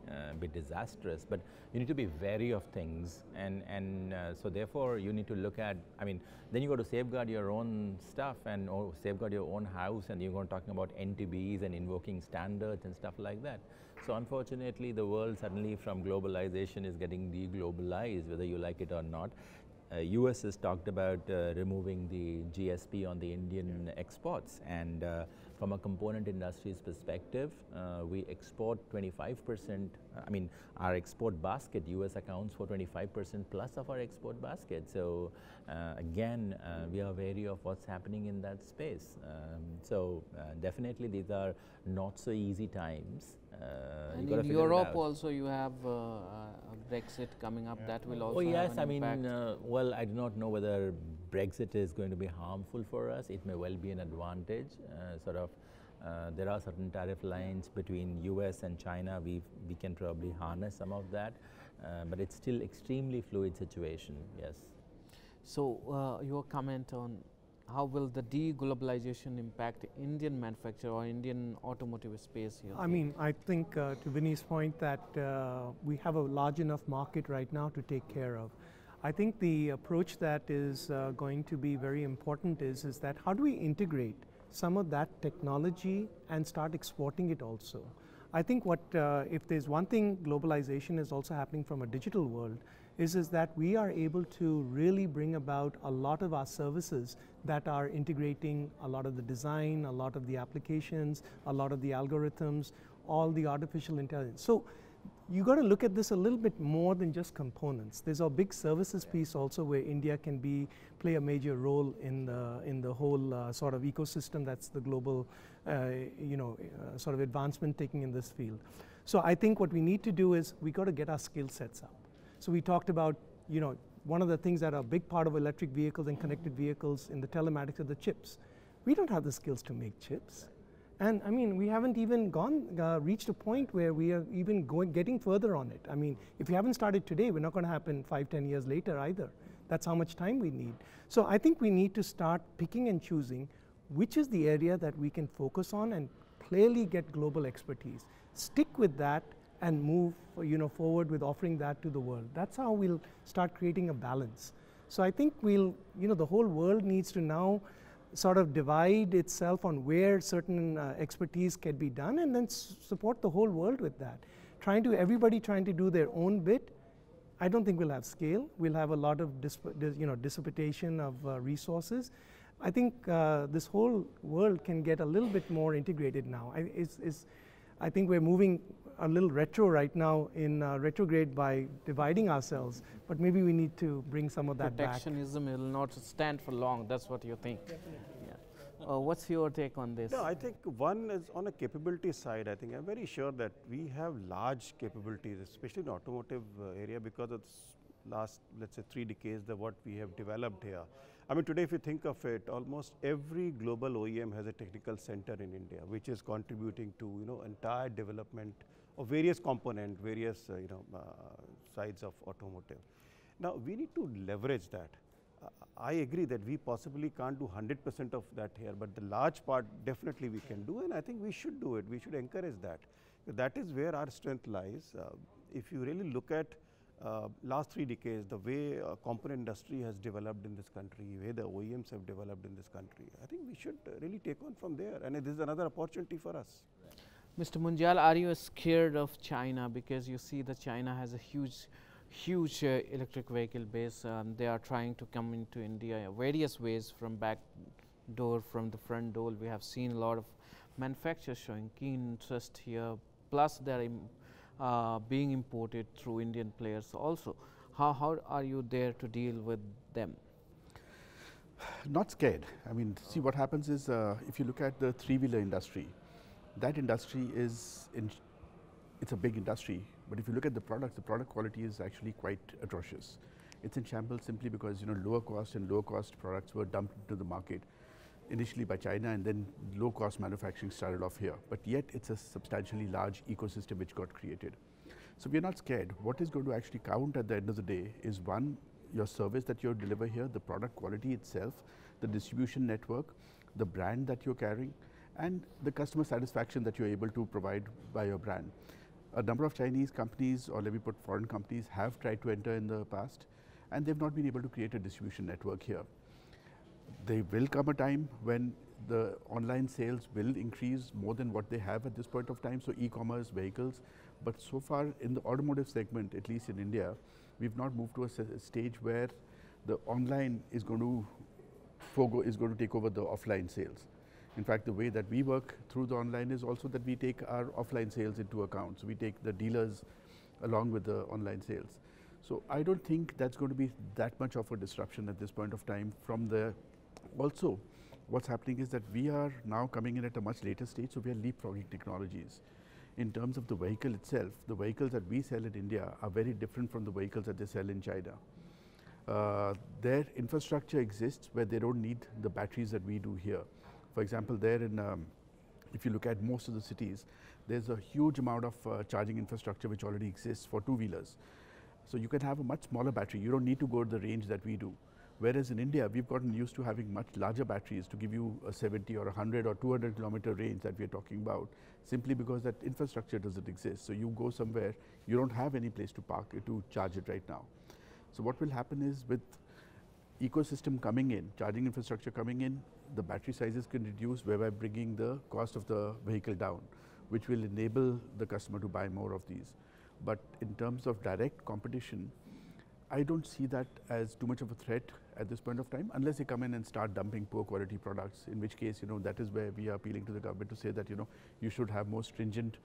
S4: be disastrous, but you need to be wary of things, and so therefore you need to look at, I mean, then you got to safeguard your own stuff and safeguard your own house, and you're going to talking about NTBs and invoking standards and stuff like that. So unfortunately, the world suddenly from globalization is getting de-globalized, whether you like it or not. US has talked about removing the GSP on the Indian exports, and from a component industry's perspective, we export 25%, I mean, our export basket, US accounts for 25% plus of our export basket. So again, we are wary of what's happening in that space. So definitely these are not so easy times.
S1: And in Europe also you have Brexit coming up, that will also have an impact.
S4: Well, I do not know whether Brexit is going to be harmful for us. It may well be an advantage. There are certain tariff lines between US and China. We can probably harness some of that, but it's still extremely fluid situation, yes.
S1: So your comment on how will the de-globalization impact Indian manufacture or Indian automotive space here?
S5: I mean, I think to Vinny's point that we have a large enough market right now to take care of. I think the approach that is going to be very important is that how do we integrate some of that technology and start exporting it also? I think what, if there's one thing globalization is also happening from a digital world, is that we are able to really bring about a lot of our services that are integrating a lot of the design, a lot of the applications, a lot of the algorithms, all the artificial intelligence. So you got to look at this a little bit more than just components. There's a big services piece also where India can play a major role in the whole sort of ecosystem that's the global sort of advancement taking in this field. So I think what we need to do is we got to get our skill sets up. So we talked about, one of the things that are a big part of electric vehicles and connected vehicles in the telematics are the chips. We don't have the skills to make chips. And I mean, we haven't even reached a point where we are even getting further on it. I mean, if we haven't started today, we're not going to happen 5–10 years later either. That's how much time we need. So I think we need to start picking and choosing which is the area that we can focus on and clearly get global expertise. Stick with that and move forward with offering that to the world. That's how we'll start creating a balance. So I think the whole world needs to now sort of divide itself on where certain expertise can be done, and then support the whole world with that. Everybody trying to do their own bit, I don't think we'll have scale. We'll have a lot of dissipation of resources. I think this whole world can get a little bit more integrated now. I think we're moving a little retro right now in retrograde by dividing ourselves, but maybe we need to bring some of that back.
S1: Protectionism will not stand for long, that's what you think.
S5: Definitely.
S1: Yeah. What's your take on this?
S6: No, I think one is on a capability side. I think I'm very sure that we have large capabilities, especially in the automotive area, because of last, let's say, 3 decades of what we have developed here. I mean, today if you think of it, almost every global OEM has a technical center in India, which is contributing to entire development of various components, various sides of automotive. Now we need to leverage that. I agree that we possibly can't do 100% of that here, but the large part definitely we can do, and I think we should do it. We should encourage that. That is where our strength lies. If you really look at last 3 decades, the way component industry has developed in this country, the way the OEMs have developed in this country, I think we should really take on from there, and this is another opportunity for us.
S1: Mr. Munjal, are you scared of China, because you see that China has a huge electric vehicle base? They are trying to come into India various ways, from back door, from the front door. We have seen a lot of manufacturers showing keen interest here, plus they are being imported through Indian players also. How are you there to deal with them?
S3: Not scared. I mean, see, what happens is, if you look at the three-wheeler industry, that industry is, it's a big industry, but if you look at the product quality is actually quite atrocious. It's in shambles simply because, you know, lower cost products were dumped into the market initially by China, and then low cost manufacturing started off here. But yet it's a substantially large ecosystem which got created. So we're not scared. What is going to actually count at the end of the day is, one, your service that you deliver here, the product quality itself, the distribution network, the brand that you're carrying, and the customer satisfaction that you're able to provide by your brand. A number of Chinese companies, or let me put foreign companies, have tried to enter in the past, and they've not been able to create a distribution network here. There will come a time when the online sales will increase more than what they have at this point of time, so e-commerce, vehicles. But so far in the automotive segment, at least in India, we've not moved to a stage where the online is going to take over the offline sales. In fact, the way that we work through the online is also that we take our offline sales into account. So we take the dealers along with the online sales. So I don't think that's going to be that much of a disruption at this point of time from the. Also, what's happening is that we are now coming in at a much later stage, so we are leapfrogging technologies. In terms of the vehicle itself, the vehicles that we sell in India are very different from the vehicles that they sell in China. Their infrastructure exists where they don't need the batteries that we do here. For example, there in, if you look at most of the cities, there's a huge amount of charging infrastructure which already exists for two-wheelers. So you can have a much smaller battery. You don't need to go to the range that we do. Whereas in India, we've gotten used to having much larger batteries to give you a 70 or 100 or 200 kilometer range that we're talking about, simply because that infrastructure doesn't exist. So you go somewhere, you don't have any place to park it, to charge it right now. So what will happen is, with ecosystem coming in, charging infrastructure coming in, the battery sizes can reduce, whereby bringing the cost of the vehicle down, which will enable the customer to buy more of these. But in terms of direct competition, I don't see that as too much of a threat at this point of time, unless they come in and start dumping poor quality products, in which case, you know, that is where we are appealing to the government to say that, you know, you should have more stringent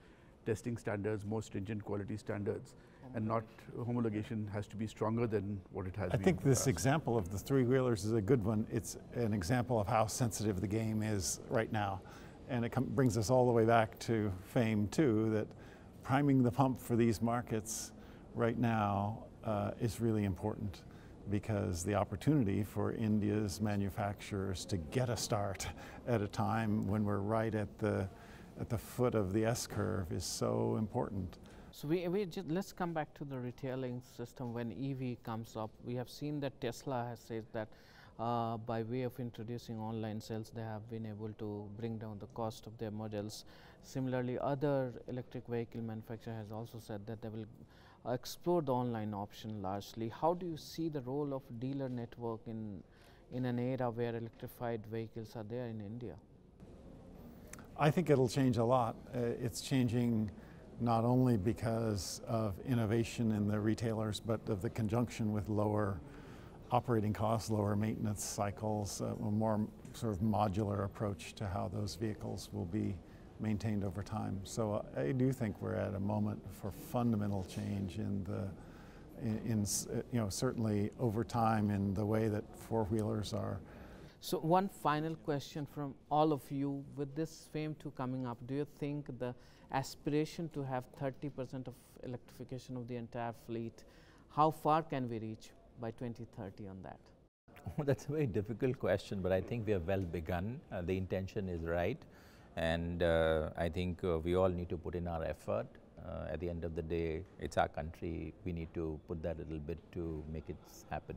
S3: testing standards, more stringent quality standards, and not homologation has to be stronger than what it has been.
S2: I think this example of the three-wheelers is a good one. It's an example of how sensitive the game is right now. And it brings us all the way back to FAME 2, that priming the pump for these markets right now is really important, because the opportunity for India's manufacturers to get a start at a time when we're right at the foot of the S-curve is so important.
S1: So let's come back to the retailing system. When EV comes up, we have seen that Tesla has said that by way of introducing online sales, they have been able to bring down the cost of their models. Similarly, other electric vehicle manufacturer has also said that they will explore the online option largely. How do you see the role of dealer network in an era where electrified vehicles are there in India?
S2: I think it'll change a lot. It's changing not only because of innovation in the retailers, but of the conjunction with lower operating costs, lower maintenance cycles, a more sort of modular approach to how those vehicles will be maintained over time. So I do think we're at a moment for fundamental change in you know, certainly over time in the way that four-wheelers are.
S1: So one final question from all of you. With this FAME 2 coming up, do you think the aspiration to have 30% of electrification of the entire fleet, how far can we reach by 2030 on that?
S4: Oh, that's a very difficult question, but I think we have well begun. The intention is right, and I think we all need to put in our effort. At the end of the day, it's our country. We need to put that a little bit to make it happen.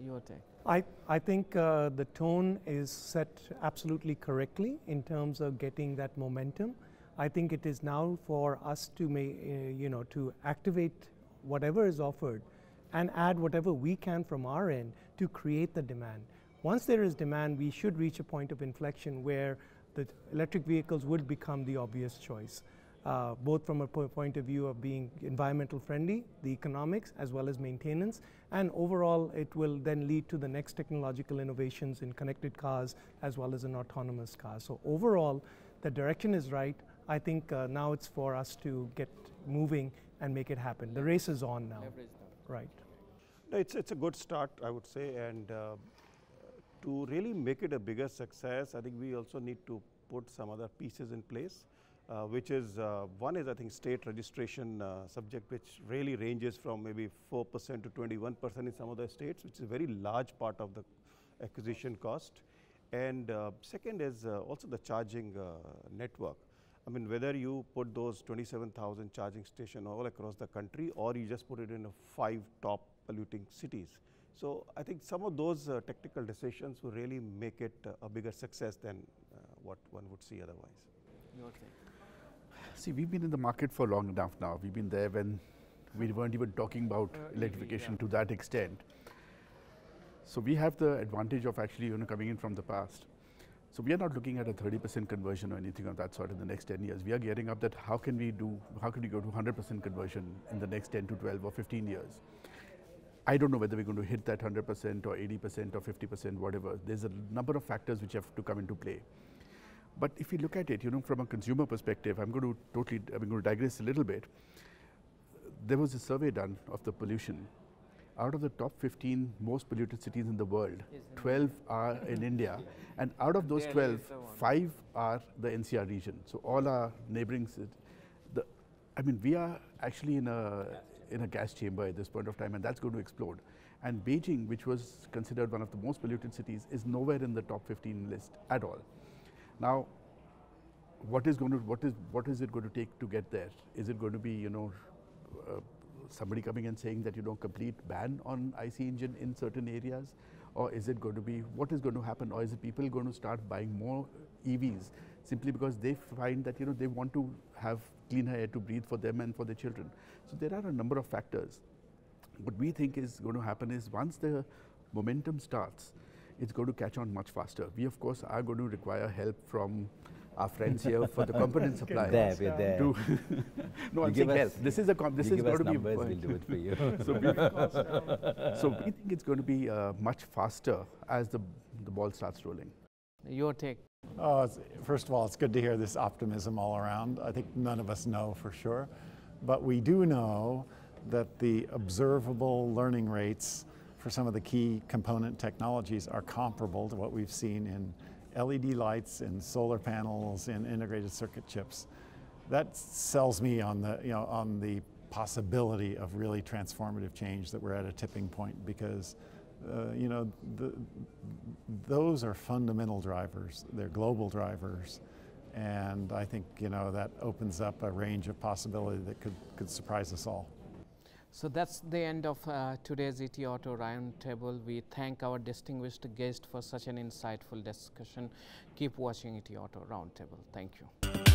S1: Your take.
S5: I think the tone is set absolutely correctly in terms of getting that momentum. I think it is now for us to you know, to activate whatever is offered and add whatever we can from our end to create the demand. Once there is demand, we should reach a point of inflection where the electric vehicles would become the obvious choice, both from a point of view of being environmental friendly, the economics, as well as maintenance, and overall it will then lead to the next technological innovations in connected cars as well as in autonomous cars. So overall, the direction is right. I think now it's for us to get moving and make it happen. The race is on now. Right.
S6: It's a good start, I would say, and to really make it a bigger success, I think we also need to put some other pieces in place, which is, one is I think state registration subject, which really ranges from maybe 4% to 21% in some of the states, which is a very large part of the acquisition cost. And second is also the charging network. I mean, whether you put those 27,000 charging stations all across the country, or you just put it in 5 top polluting cities. So I think some of those technical decisions will really make it a bigger success than what one would see otherwise.
S3: See, we've been in the market for long enough now. We've been there when we weren't even talking about electrification to that extent. So we have the advantage of actually coming in from the past. So we are not looking at a 30% conversion or anything of that sort in the next 10 years. We are gearing up that how can we go to 100% conversion in the next 10 to 12 or 15 years. I don't know whether we're going to hit that 100% or 80% or 50%, whatever. There's a number of factors which have to come into play. But if you look at it, from a consumer perspective, I'm going to digress a little bit. There was a survey done of the pollution. Out of the top 15 most polluted cities in the world, 12 are in India, and out of those 12, 5 are the NCR region. So all our neighboring cities. We are actually in a gas chamber at this point of time, and that's going to explode. And Beijing, which was considered one of the most polluted cities, is nowhere in the top 15 list at all. Now, what is it going to take to get there? Is it going to be, somebody coming and saying that, complete ban on IC engine in certain areas? Or is it going to be, what is going to happen? Or is it people going to start buying more EVs simply because they find that, they want to have cleaner air to breathe for them and for their children? So there are a number of factors. What we think is going to happen is once the momentum starts, it's going to catch on much faster. We, of course, are going to require help from our friends here for the component supply.
S4: We're there.
S3: No, I'm saying help. This is going to be.
S4: Numbers, we'll do it for you.
S3: So we think it's going to be much faster as the ball starts rolling.
S1: Your take?
S2: First of all, it's good to hear this optimism all around. I think none of us know for sure, but we do know that the observable learning rates for some of the key component technologies are comparable to what we've seen in LED lights, in solar panels, in integrated circuit chips. That sells me on the possibility of really transformative change, that we're at a tipping point, because those are fundamental drivers. They're global drivers, and I think that opens up a range of possibility that could surprise us all.
S1: So that's the end of today's ET Auto Roundtable. We thank our distinguished guest for such an insightful discussion. Keep watching ET Auto Roundtable. Thank you.